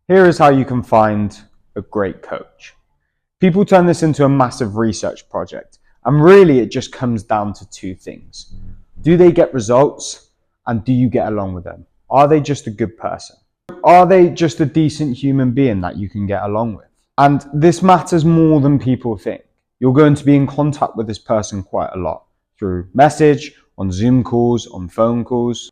Here is how you can find a great coach. People turn this into a massive research project, and really it just comes down to two things. Do they get results, and do you get along with them? Are they just a good person? Are they just a decent human being that you can get along with? And this matters more than people think. You're going to be in contact with this person quite a lot through message, on Zoom calls, on phone calls.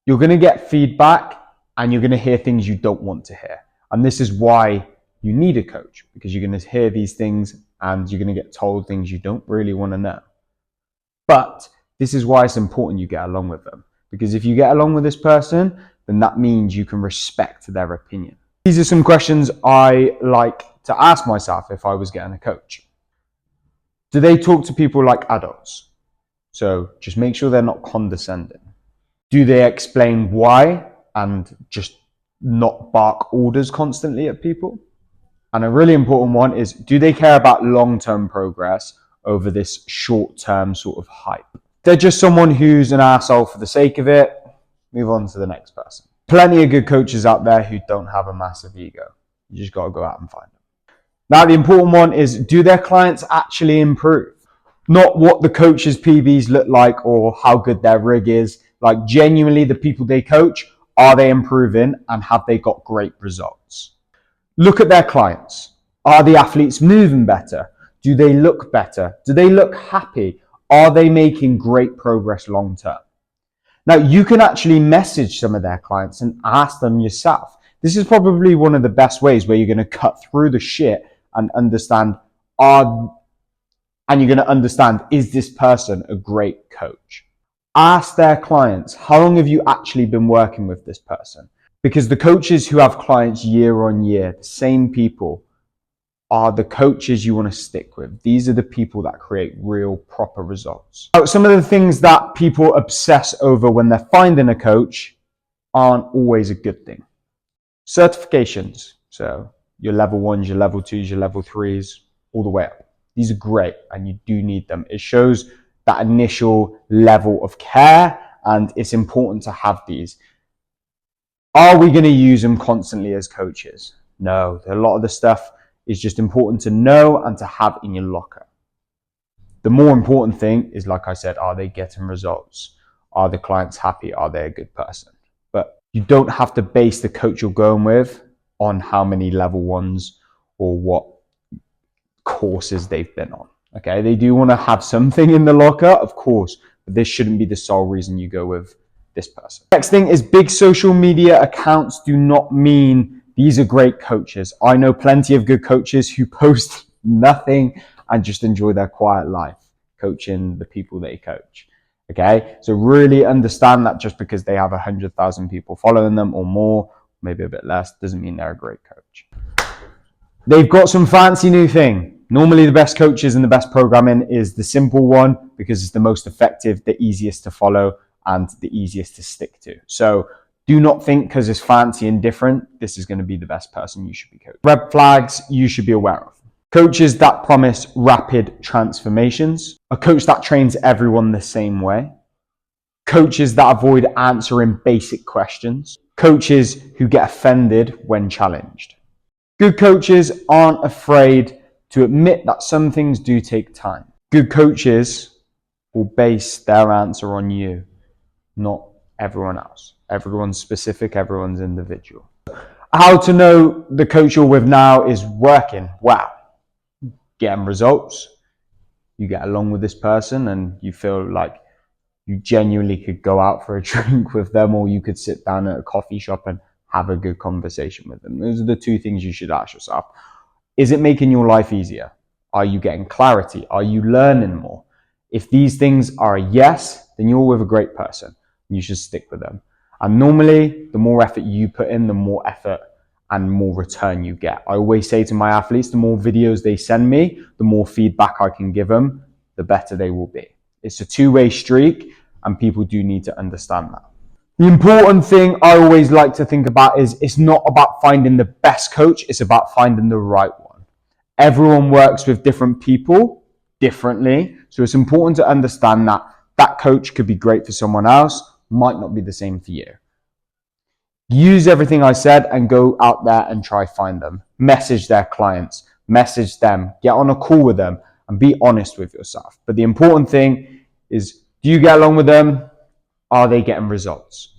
You're going to get feedback and you're going to hear things you don't want to hear. And this is why you need a coach, because you're going to hear these things and you're going to get told things you don't really want to know. But this is why it's important you get along with them, because if you get along with this person, then that means you can respect their opinion. These are some questions I like to ask myself if I was getting a coach. Do they talk to people like adults? So just make sure they're not condescending. Do they explain why and just not bark orders constantly at people? And a really important one is, do they care about long-term progress over this short-term sort of hype? They're just someone who's an asshole for the sake of it, move on to the next person. Plenty of good coaches out there who don't have a massive ego. You just got to go out and find them. Now, the important one is, do their clients actually improve? Not what the coach's PBs look like or how good their rig is. Like, genuinely, the people they coach, are they improving and have they got great results? Look at their clients. Are the athletes moving better? Do they look better? Do they look happy? Are they making great progress long term? Now, you can actually message some of their clients and ask them yourself. This is probably one of the best ways where you're going to cut through the shit and understand, is this person a great coach? Ask their clients, how long have you actually been working with this person? Because the coaches who have clients year on year, the same people, are the coaches you want to stick with. These are the people that create real, proper results. Some of the things that people obsess over when they're finding a coach aren't always a good thing. Certifications. So your level 1s, your level 2s, your level 3s, all the way up. These are great and you do need them. It shows that initial level of care and it's important to have these. Are we going to use them constantly as coaches? No. A lot of the stuff is just important to know and to have in your locker. The more important thing is, like I said, are they getting results? Are the clients happy? Are they a good person? But you don't have to base the coach you're going with on how many level 1s or what courses they've been on. Okay, they do want to have something in the locker, of course, but this shouldn't be the sole reason you go with this person. Next thing is, big social media accounts do not mean these are great coaches. I know plenty of good coaches who post nothing and just enjoy their quiet life coaching the people they coach. Okay, so really understand that just because they have 100,000 people following them or more, maybe a bit less, doesn't mean they're a great coach. They've got some fancy new thing. Normally the best coaches and the best programming is the simple one because it's the most effective, the easiest to follow, and the easiest to stick to. So do not think because it's fancy and different, this is going to be the best person you should be coaching. Red flags you should be aware of. Coaches that promise rapid transformations. A coach that trains everyone the same way. Coaches that avoid answering basic questions. Coaches who get offended when challenged. Good coaches aren't afraid to admit that some things do take time. Good coaches will base their answer on you, not everyone else. Everyone's specific, everyone's individual. How to know the coach you're with now is working. Wow. Getting results. You get along with this person and you feel like you genuinely could go out for a drink with them, or you could sit down at a coffee shop and have a good conversation with them. Those are the two things you should ask yourself. Is it making your life easier? Are you getting clarity? Are you learning more? If these things are a yes, then you're with a great person. You should stick with them. And normally, the more effort you put in, the more effort and more return you get. I always say to my athletes, the more videos they send me, the more feedback I can give them, the better they will be. It's a two-way streak, and people do need to understand that. The important thing I always like to think about is it's not about finding the best coach, it's about finding the right one. Everyone works with different people differently, so it's important to understand that that coach could be great for someone else, might not be the same for you. Use everything I said and go out there and try find them. Message their clients, message them, get on a call with them and be honest with yourself. But the important thing is, do you get along with them? Are they getting results?